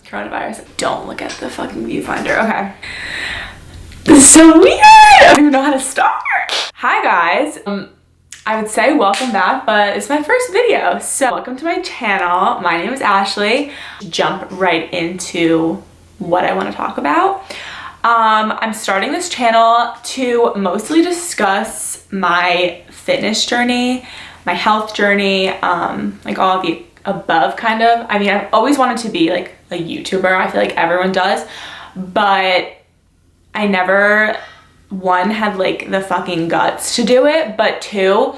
Coronavirus. Don't look at the fucking viewfinder. Okay. This is so weird. I don't even know how to start. Hi guys. I would say welcome back, but it's my first video. So welcome to my channel. My name is Ashley. Jump right into what I want to talk about. I'm starting this channel to mostly discuss my fitness journey, my health journey, like all of the above kind of. I mean, I've always wanted to be like a YouTuber. I feel like everyone does, but I never, one, had like the fucking guts to do it, but two,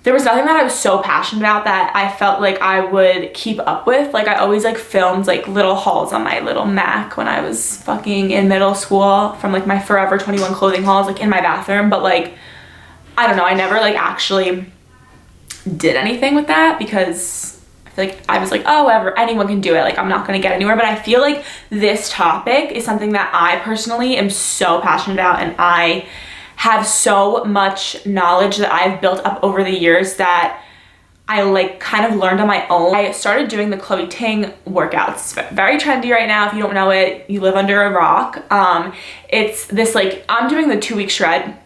there was nothing that I was so passionate about that I felt like I would keep up with. Like I always like filmed like little hauls on my little Mac when I was fucking in middle school from like my Forever 21 clothing hauls like in my bathroom, but like I don't know, I never like actually did anything with that because I feel like I was like, oh, whatever, anyone can do it, like I'm not gonna get anywhere. But I feel like this topic is something that I personally am so passionate about, and I have so much knowledge that I've built up over the years that I like kind of learned on my own. I started doing the Chloe Ting workouts. It's very trendy right now. If you don't know it, you live under a rock. It's this like, I'm doing the 2-week shred.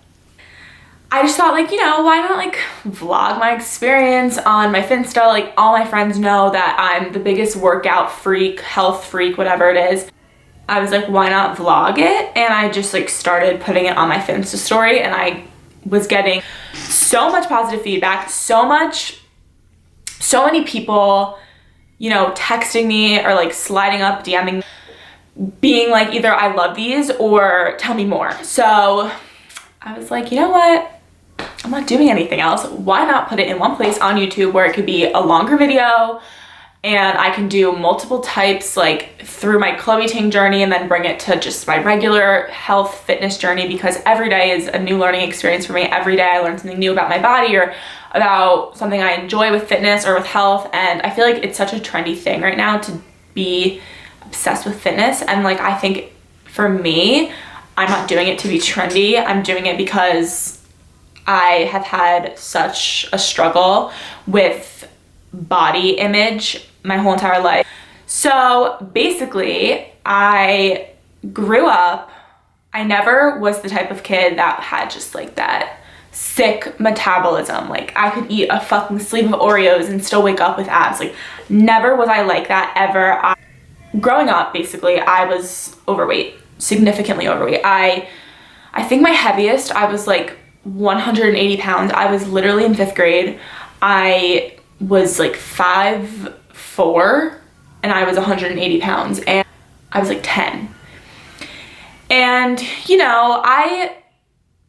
I just thought like, you know, why not like vlog my experience on my Finsta? Like all my friends know that I'm the biggest workout freak, health freak, whatever it is. I was like, why not vlog it? And I just like started putting it on my Finsta story, and I was getting so much positive feedback, so many people, you know, texting me or like sliding up, DMing, being like either I love these or tell me more. So I was like, you know what? I'm not doing anything else. Why not put it in one place on YouTube where it could be a longer video and I can do multiple types like through my Chloe Ting journey and then bring it to just my regular health fitness journey, because every day is a new learning experience for me. Every day I learn something new about my body or about something I enjoy with fitness or with health. And I feel like it's such a trendy thing right now to be obsessed with fitness. And like, I think for me, I'm not doing it to be trendy. I'm doing it because I have had such a struggle with body image my whole entire life. So basically, I grew up, I never was the type of kid that had just like that sick metabolism. Like I could eat a fucking sleeve of Oreos and still wake up with abs. Like never was I like that ever. Growing up, basically, I was overweight, significantly overweight. I think my heaviest, I was like 180 pounds. I was literally in 5th grade. I was like 5'4", and I was 180 pounds, and I was like 10. And you know, I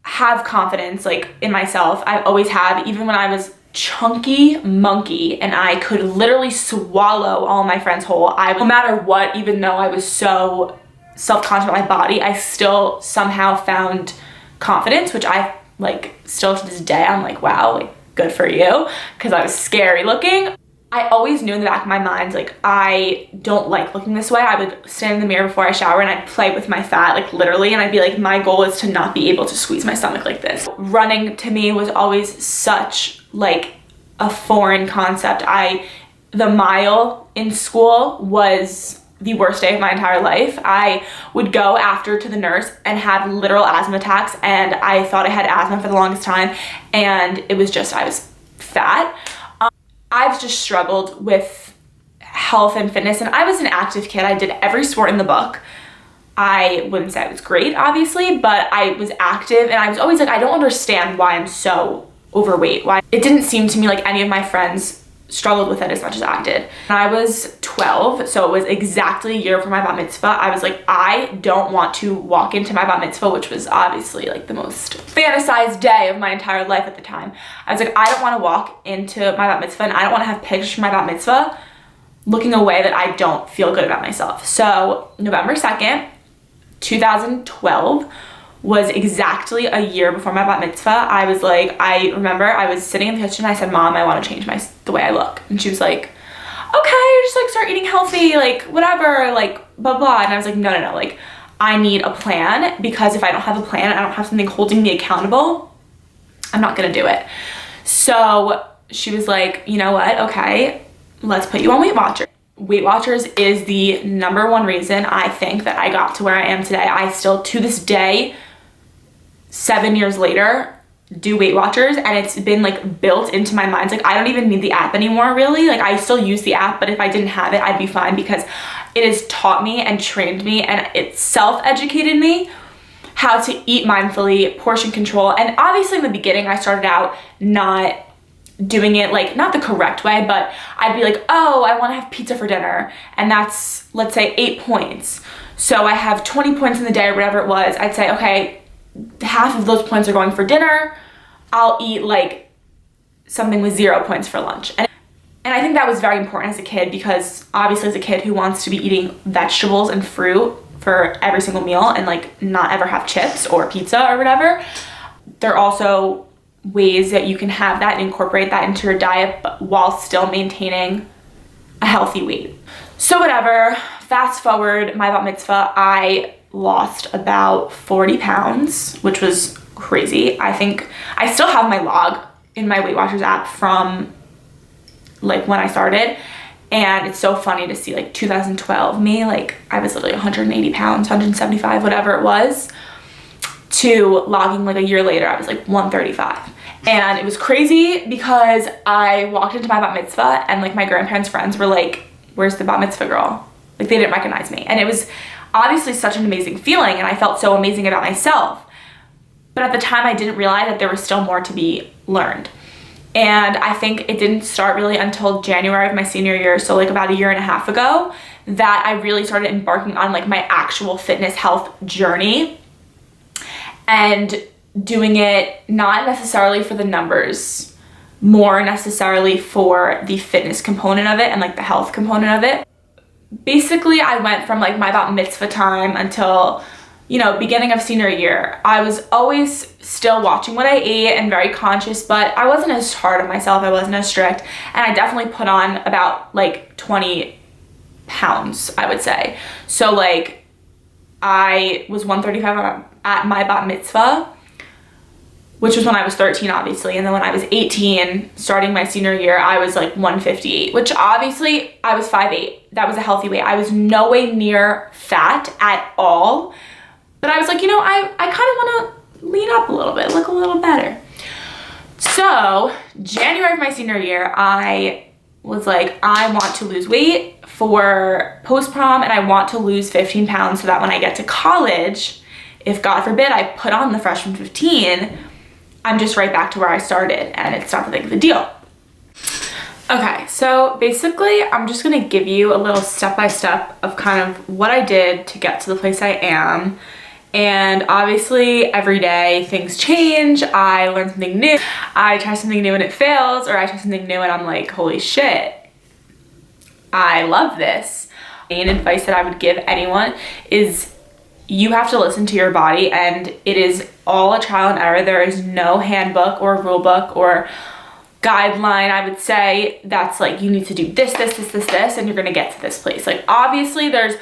have confidence like in myself. I always have, even when I was chunky monkey and I could literally swallow all my friends whole. No matter what, even though I was so self-conscious about my body, I still somehow found confidence, which I like still to this day, I'm like, wow, like good for you, because I was scary looking. I always knew in the back of my mind, like I don't like looking this way. I would stand in the mirror before I shower and I'd play with my fat, like literally, and I'd be like, my goal is to not be able to squeeze my stomach like this. Running to me was always such like a foreign concept. The mile in school was the worst day of my entire life. I would go after to the nurse and have literal asthma attacks, and I thought I had asthma for the longest time, and it was just I was fat. I've just struggled with health and fitness, and I was an active kid. I did every sport in the book. I wouldn't say I was great, obviously, but I was active, and I was always like, I don't understand why I'm so overweight. Why it didn't seem to me like any of my friends struggled with it as much as I did. When I was 12, so it was exactly a year for my bat mitzvah, I was like, I don't want to walk into my bat mitzvah, which was obviously like the most fantasized day of my entire life at the time. I was like, I don't want to walk into my bat mitzvah, and I don't want to have pictures from my bat mitzvah looking away that I don't feel good about myself. So November 2nd, 2012 was exactly a year before my bat mitzvah. I was like, I remember I was sitting in the kitchen and I said, Mom, I want to change the way I look. And she was like, okay, just like start eating healthy, like whatever, like blah, blah. And I was like, no, like I need a plan, because if I don't have a plan, I don't have something holding me accountable, I'm not gonna do it. So she was like, you know what, okay, let's put you on Weight Watcher. Weight Watchers is the #1 reason I think that I got to where I am today. I still, to this day, 7 years later, do Weight Watchers, and it's been like built into my mind. Like I don't even need the app anymore, really. Like I still use the app, but if I didn't have it, I'd be fine because it has taught me and trained me, and it self-educated me how to eat mindfully, portion control. And obviously in the beginning, I started out not doing it like, not the correct way, but I'd be like, oh, I want to have pizza for dinner, and that's, let's say, 8 points. So I have 20 points in the day or whatever it was. I'd say, okay, half of those points are going for dinner. I'll eat like something with 0 points for lunch. And I think that was very important as a kid, because obviously as a kid who wants to be eating vegetables and fruit for every single meal and like not ever have chips or pizza or whatever, there are also ways that you can have that and incorporate that into your diet, but while still maintaining a healthy weight. So whatever, fast forward my bat mitzvah, I lost about 40 pounds, which was crazy. I think I still have my log in my Weight Watchers app from like when I started, and it's so funny to see like 2012 me, like I was literally 180 pounds, 175, whatever it was, to logging like a year later, I was like 135. And it was crazy because I walked into my bat mitzvah and like my grandparents' friends were like, where's the bat mitzvah girl? Like they didn't recognize me. And it was obviously such an amazing feeling, and I felt so amazing about myself. But at the time I didn't realize that there was still more to be learned. And I think it didn't start really until January of my senior year, so like about a year and a half ago, that I really started embarking on like my actual fitness health journey, and doing it not necessarily for the numbers, more necessarily for the fitness component of it and like the health component of it. Basically, I went from like my bat mitzvah time until, you know, beginning of senior year. I was always still watching what I ate and very conscious, but I wasn't as hard on myself, I wasn't as strict, and I definitely put on about like 20 pounds, I would say. So like I was 135 at my bat mitzvah, which was when I was 13, obviously. And then when I was 18, starting my senior year, I was like 158, which obviously I was 5'8". That was a healthy weight. I was no way near fat at all. But I was like, you know, I kind of want to lean up a little bit, look a little better. So January of my senior year, I was like, I want to lose weight for post-prom, and I want to lose 15 pounds so that when I get to college, if God forbid I put on the freshman 15, I'm just right back to where I started, and it's not that big of a deal. Okay, so basically I'm just gonna give you a little step-by-step of kind of what I did to get to the place I am. And obviously every day things change. I learn something new. I try something new and it fails, or I try something new and I'm like, holy shit, I love this. Main advice that I would give anyone is you have to listen to your body, and it is all a trial and error. There is no handbook or rule book or guideline, I would say, that's like, you need to do this, and you're gonna get to this place. Like obviously there's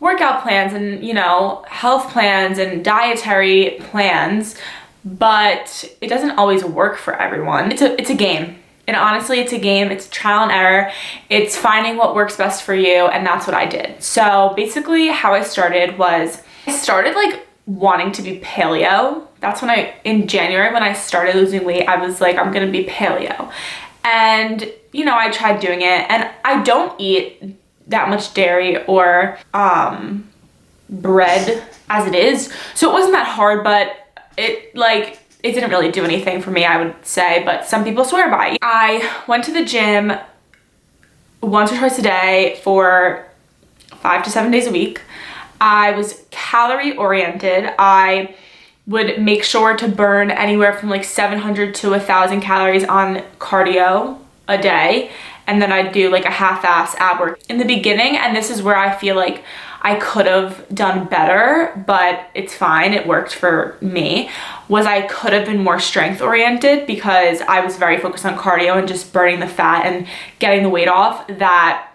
workout plans and, you know, health plans and dietary plans, but it doesn't always work for everyone. It's a game. And honestly, it's a game, it's trial and error. It's finding what works best for you, and that's what I did. So basically how I started was, I started like wanting to be paleo. That's when in January, when I started losing weight, I was like, I'm gonna be paleo. And, you know, I tried doing it, and I don't eat that much dairy or bread as it is. So it wasn't that hard, but it didn't really do anything for me, I would say, but some people swear by it. I went to the gym once or twice a day for 5 to 7 days a week. I was calorie oriented. I would make sure to burn anywhere from like 700 to 1,000 calories on cardio a day. And then I'd do like a half-ass ab work in the beginning. And this is where I feel like I could have done better, but it's fine. It worked for me. I could have been more strength oriented, because I was very focused on cardio and just burning the fat and getting the weight off, that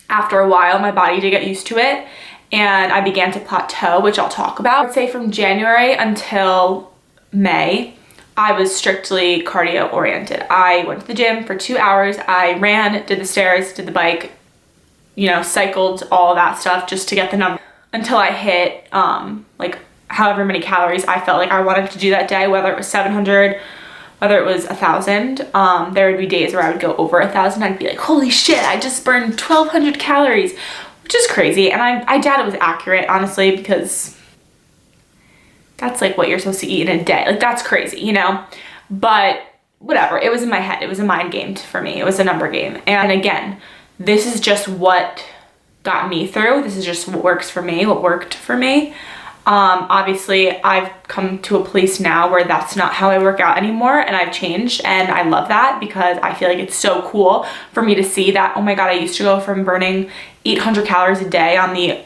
after a while my body did get used to it. And I began to plateau, which I'll talk about. I'd say from January until May, I was strictly cardio oriented. I went to the gym for 2 hours. I ran, did the stairs, did the bike, you know, cycled all that stuff just to get the number until I hit like however many calories I felt like I wanted to do that day, whether it was 700, whether it was 1,000. There would be days where I would go over 1,000. I'd be like, holy shit, I just burned 1,200 calories, which is crazy. And I doubt it was accurate, honestly, because that's like what you're supposed to eat in a day. Like, that's crazy, you know? But whatever, it was in my head. It was a mind game for me. It was a number game. And again, this is just what got me through. This is just what works for me, what worked for me. Obviously I've come to a place now where that's not how I work out anymore, and I've changed, and I love that because I feel like it's so cool for me to see that, oh my God, I used to go from burning 800 calories a day on the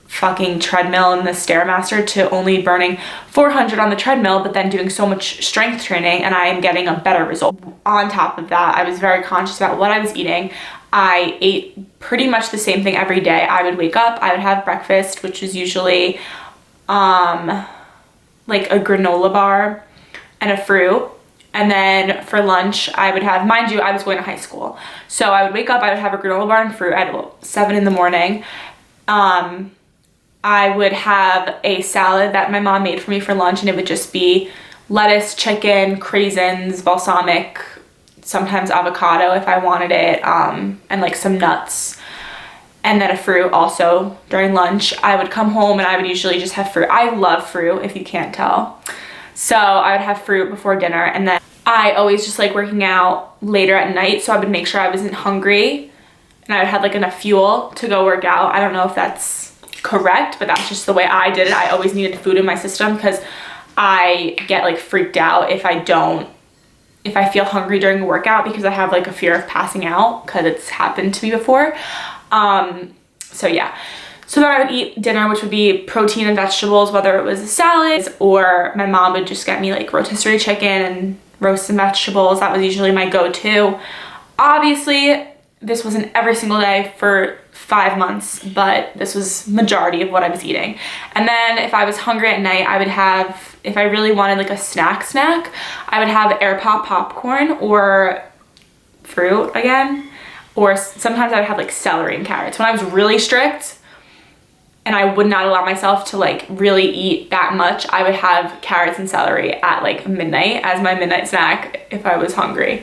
fucking treadmill and the Stairmaster to only burning 400 on the treadmill, but then doing so much strength training, and I am getting a better result. On top of that, I was very conscious about what I was eating. I ate pretty much the same thing every day. I would wake up, I would have breakfast, which was usually like a granola bar and a fruit. And then for lunch, I would have, mind you, I was going to high school. So I would wake up, I would have a granola bar and fruit at 7 in the morning. I would have a salad that my mom made for me for lunch, and it would just be lettuce, chicken, craisins, balsamic, sometimes avocado if I wanted it, and like some nuts. And then a fruit also during lunch. I would come home and I would usually just have fruit. I love fruit, if you can't tell. So I would have fruit before dinner, and then I always just like working out later at night, so I would make sure I wasn't hungry and I would have like enough fuel to go work out. I don't know if that's correct, but that's just the way I did it. I always needed food in my system because I get like freaked out if I feel hungry during a workout, because I have like a fear of passing out because it's happened to me before. So yeah, so then I would eat dinner, which would be protein and vegetables, whether it was a salad or my mom would just get me like rotisserie chicken and roast and vegetables. That was usually my go-to. Obviously, this wasn't every single day for 5 months, but this was majority of what I was eating. And then if I was hungry at night, I would have, if I really wanted like a snack, I would have Air Pop popcorn or fruit again. Or sometimes I would have like celery and carrots. When I was really strict and I would not allow myself to like really eat that much, I would have carrots and celery at like midnight as my midnight snack if I was hungry,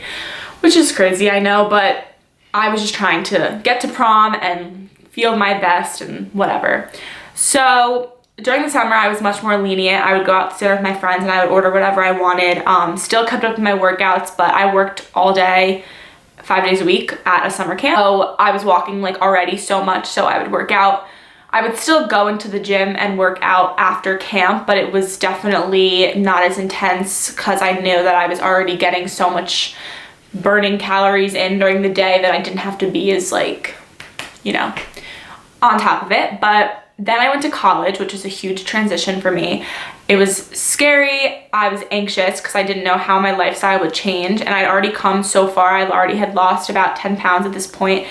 which is crazy, I know, but I was just trying to get to prom and feel my best and whatever. So during the summer, I was much more lenient. I would go out to dinner with my friends and I would order whatever I wanted. Still kept up with my workouts, but I worked all day, 5 days a week at a summer camp. So I was walking like already so much, so I would work out. I would still go into the gym and work out after camp, but it was definitely not as intense because I knew that I was already getting so much burning calories in during the day that I didn't have to be as like, you know, on top of it. But then I went to college, which was a huge transition for me. It was scary. I was anxious because I didn't know how my lifestyle would change, and I'd already come so far. I already had lost about 10 pounds at this point.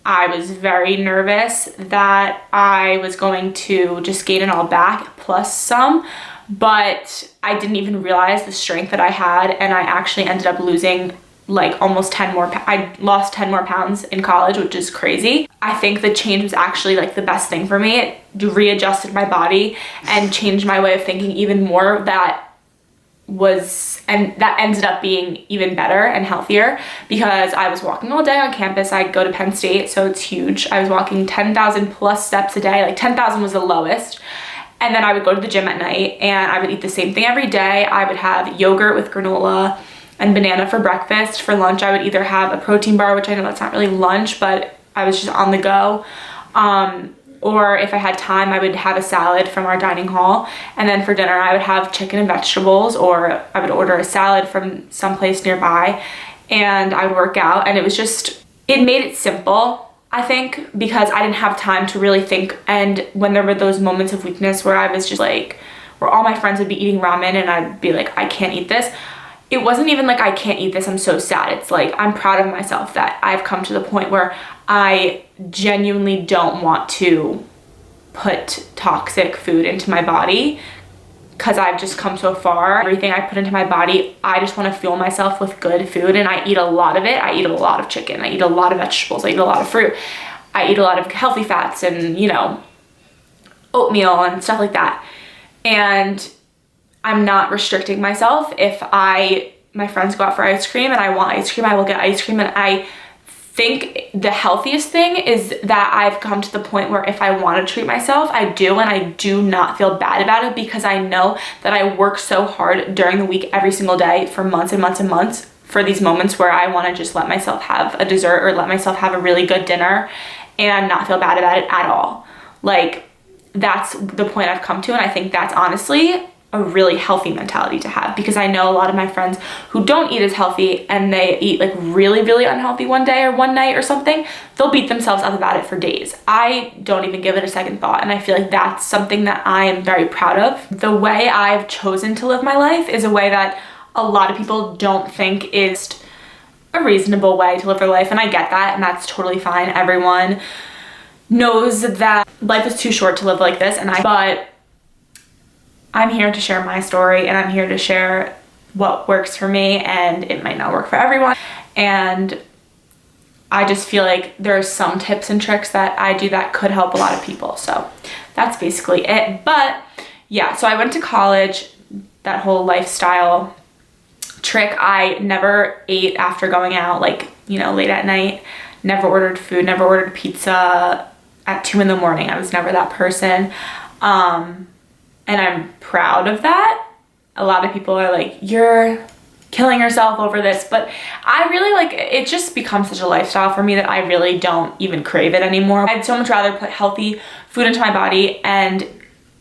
I was very nervous that I was going to just gain it all back plus some, but I didn't even realize the strength that I had, and I actually ended up losing like almost 10 more, I lost 10 more pounds in college, which is crazy. I think the change was actually like the best thing for me. It readjusted my body and changed my way of thinking even more. And that ended up being even better and healthier because I was walking all day on campus. I go to Penn State, so it's huge. I was walking 10,000 plus steps a day, like 10,000 was the lowest. And then I would go to the gym at night and I would eat the same thing every day. I would have yogurt with granola and banana for breakfast. For lunch, I would either have a protein bar, which I know that's not really lunch, but I was just on the go. Or if I had time, I would have a salad from our dining hall. And then for dinner, I would have chicken and vegetables, or I would order a salad from someplace nearby, and I would work out. And it was just, it made it simple, I think, because I didn't have time to really think. And when there were those moments of weakness where I was just like, where all my friends would be eating ramen and I'd be like, I can't eat this. It wasn't even like, I can't eat this, I'm so sad. It's like, I'm proud of myself that I've come to the point where I genuinely don't want to put toxic food into my body because I've just come so far. Everything I put into my body, I just want to fuel myself with good food, and I eat a lot of it. I eat a lot of chicken. I eat a lot of vegetables. I eat a lot of fruit. I eat a lot of healthy fats and, you know, oatmeal and stuff like that. And I'm not restricting myself. If my friends go out for ice cream and I want ice cream, I will get ice cream. And I think the healthiest thing is that I've come to the point where if I want to treat myself, I do, and I do not feel bad about it, because I know that I work so hard during the week every single day for months and months and months for these moments where I want to just let myself have a dessert or let myself have a really good dinner and not feel bad about it at all. Like, that's the point I've come to, and I think that's honestly a really healthy mentality to have, because I know a lot of my friends who don't eat as healthy and they eat like really, really unhealthy one day or one night or something, they'll beat themselves up about it for days. I don't even give it a second thought, and I feel like that's something that I am very proud of. The way I've chosen to live my life is a way that a lot of people don't think is a reasonable way to live their life, and I get that, and that's totally fine. Everyone knows that life is too short to live like this, but I'm here to share my story, and I'm here to share what works for me, and it might not work for everyone. And I just feel like there's some tips and tricks that I do that could help a lot of people. So that's basically it. But yeah, so I went to college, that whole lifestyle trick. I never ate after going out, like, you know, late at night, never ordered food, never ordered pizza at 2 a.m. I was never that person. And I'm proud of that. A lot of people are like, you're killing yourself over this, but I really like, it just becomes such a lifestyle for me that I really don't even crave it anymore. I'd so much rather put healthy food into my body, and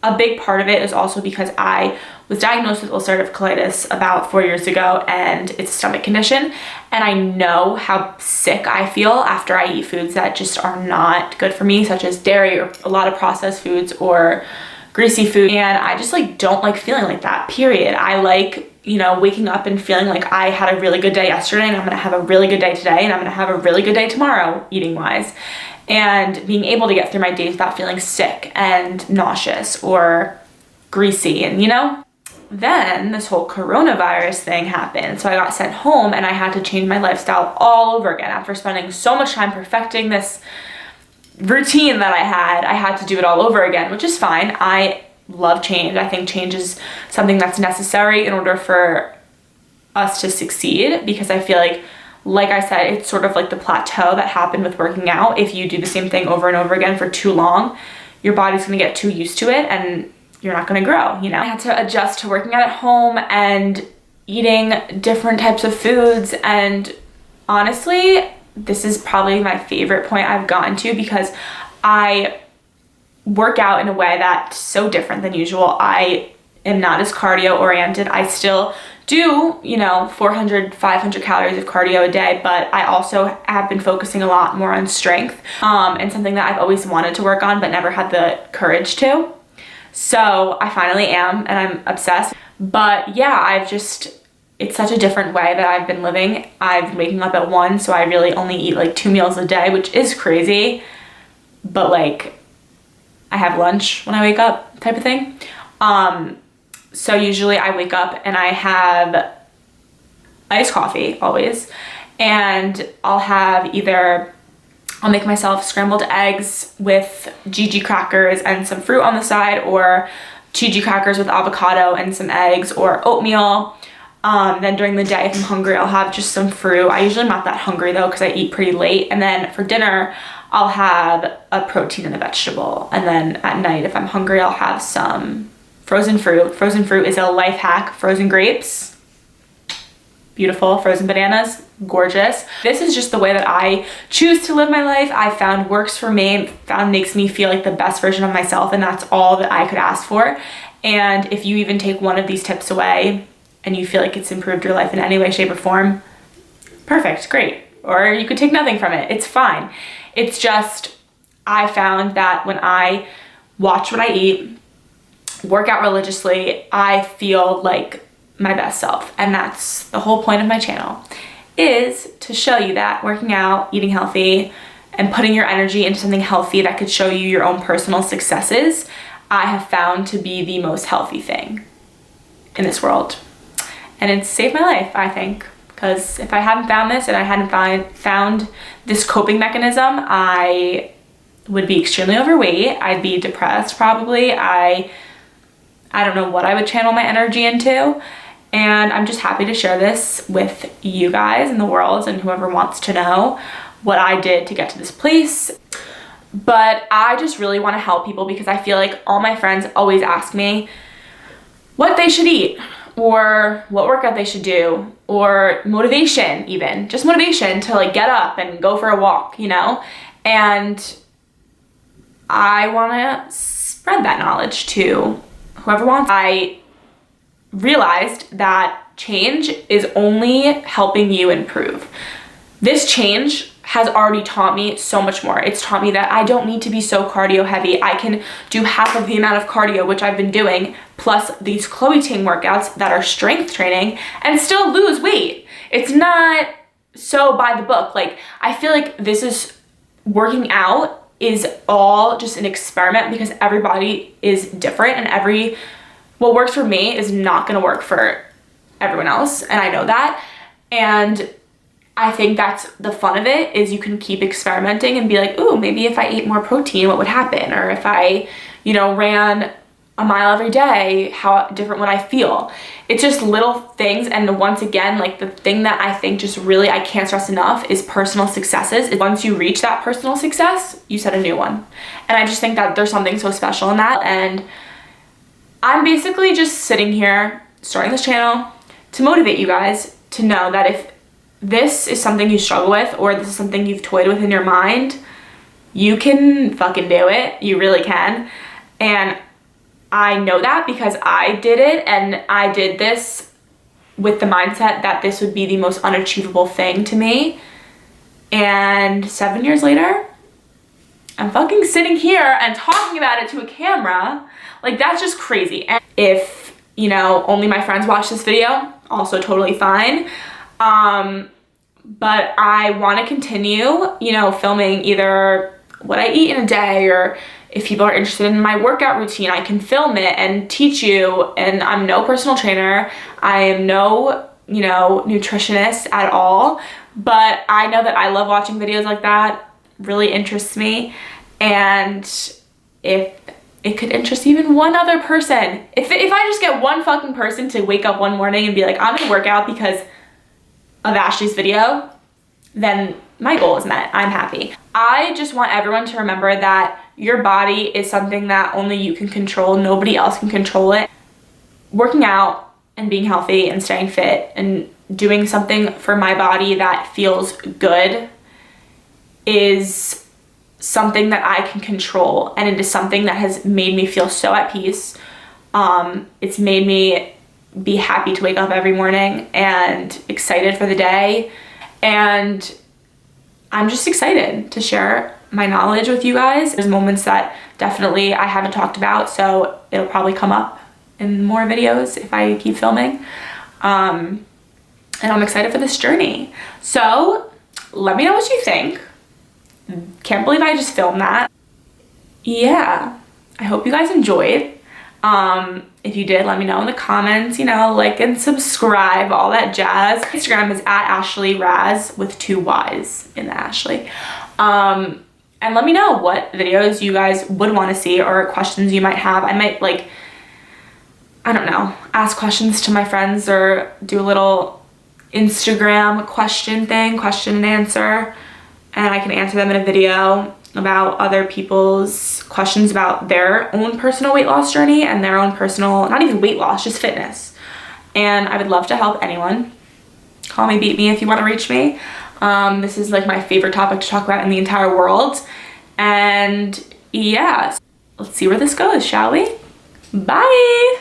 a big part of it is also because I was diagnosed with ulcerative colitis about 4 years ago, and it's a stomach condition, and I know how sick I feel after I eat foods that just are not good for me, such as dairy or a lot of processed foods or greasy food, and I just like don't like feeling like that, period. I like, you know, waking up and feeling like I had a really good day yesterday, and I'm gonna have a really good day today, and I'm gonna have a really good day tomorrow eating wise, and being able to get through my days without feeling sick and nauseous or greasy. And, you know, then this whole coronavirus thing happened, so I got sent home, and I had to change my lifestyle all over again. After spending so much time perfecting this routine that I had to do it all over again, which is fine. I love change. I think change is something that's necessary in order for us to succeed, because I feel like I said, it's sort of like the plateau that happened with working out. If you do the same thing over and over again for too long, your body's gonna get too used to it and you're not gonna grow, you know? I had to adjust to working out at home and eating different types of foods, and honestly, this is probably my favorite point I've gotten to, because I work out in a way that's so different than usual. I am not as cardio oriented. I still do, you know, 400, 500 calories of cardio a day, but I also have been focusing a lot more on strength, and something that I've always wanted to work on but never had the courage to. So I finally am, and I'm obsessed. But yeah, it's such a different way that I've been living. I've been waking up at 1, so I really only eat like 2 meals a day, which is crazy. But like, I have lunch when I wake up type of thing. So usually I wake up and I have iced coffee always. And I'll make myself scrambled eggs with Gigi crackers and some fruit on the side, or Gigi crackers with avocado and some eggs, or oatmeal. Then during the day, if I'm hungry, I'll have just some fruit. I usually am not that hungry though, because I eat pretty late. And then for dinner, I'll have a protein and a vegetable. And then at night, if I'm hungry, I'll have some frozen fruit. Frozen fruit is a life hack. Frozen grapes, beautiful. Frozen bananas, gorgeous. This is just the way that I choose to live my life. I found works for me, found makes me feel like the best version of myself, and that's all that I could ask for. And if you even take one of these tips away and you feel like it's improved your life in any way, shape, or form, perfect, great. Or you could take nothing from it, it's fine. It's just, I found that when I watch what I eat, work out religiously, I feel like my best self. And that's the whole point of my channel, is to show you that working out, eating healthy, and putting your energy into something healthy that could show you your own personal successes, I have found to be the most healthy thing. in this world. And it's saved my life, I think, because if I hadn't found this and I hadn't found this coping mechanism, I would be extremely overweight. I'd be depressed probably. I don't know what I would channel my energy into. And I'm just happy to share this with you guys in the world and whoever wants to know what I did to get to this place. But I just really want to help people because I feel like all my friends always ask me what they should eat or what workout they should do or motivation, even just motivation to like get up and go for a walk, you know? And I want to spread that knowledge to whoever wants. I realized that change is only helping you improve. This change has already taught me so much more. It's taught me that I don't need to be so cardio heavy. I can do half of the amount of cardio, which I've been doing, plus these Chloe Ting workouts that are strength training, and still lose weight. It's not so by the book. Like, I feel like this is working out is all just an experiment because everybody is different and what works for me is not gonna work for everyone else, and I know that. And I think that's the fun of it, is you can keep experimenting and be like, ooh, maybe if I ate more protein, what would happen? Or if I, you know, ran a mile every day, how different would I feel? It's just little things. And once again, like the thing that I think just really, I can't stress enough is personal successes. Once you reach that personal success, you set a new one. And I just think that there's something so special in that. And I'm basically just sitting here, starting this channel to motivate you guys to know that if this is something you struggle with or this is something you've toyed with in your mind, you can fucking do it. You really can. And I know that because I did it, and I did this with the mindset that this would be the most unachievable thing to me. And 7 years later, I'm fucking sitting here and talking about it to a camera. Like, that's just crazy. And if, you know, only my friends watch this video, also totally fine. But I want to continue, you know, filming either what I eat in a day, or if people are interested in my workout routine, I can film it and teach you. And I'm no personal trainer. I am no, you know, nutritionist at all. But I know that I love watching videos like that. Really interests me. And if it could interest even one other person, if I just get one fucking person to wake up one morning and be like, I'm gonna work out because of Ashley's video, then my goal is met. I'm happy. I just want everyone to remember that your body is something that only you can control. Nobody else can control it. Working out and being healthy and staying fit and doing something for my body that feels good is something that I can control, and it is something that has made me feel so at peace. It's made me be happy to wake up every morning and excited for the day, and I'm just excited to share my knowledge with you guys. There's moments that definitely I haven't talked about, so it'll probably come up in more videos if I keep filming. And I'm excited for this journey. So let me know what you think. Can't believe I just filmed that. Yeah, I hope you guys enjoyed. If you did, let me know in the comments, you know, like and subscribe, all that jazz. Instagram is @AshleyRaz with 2 Y's in the Ashley. And let me know what videos you guys would want to see or questions you might have. I might, like, I don't know, ask questions to my friends or do a little Instagram question and answer, and I can answer them in a video about other people's questions about their own personal weight loss journey and their own personal, not even weight loss, just fitness. And I would love to help anyone. Call me, beat me if you want to reach me. This is like my favorite topic to talk about in the entire world. And yeah, let's see where this goes, shall we? Bye.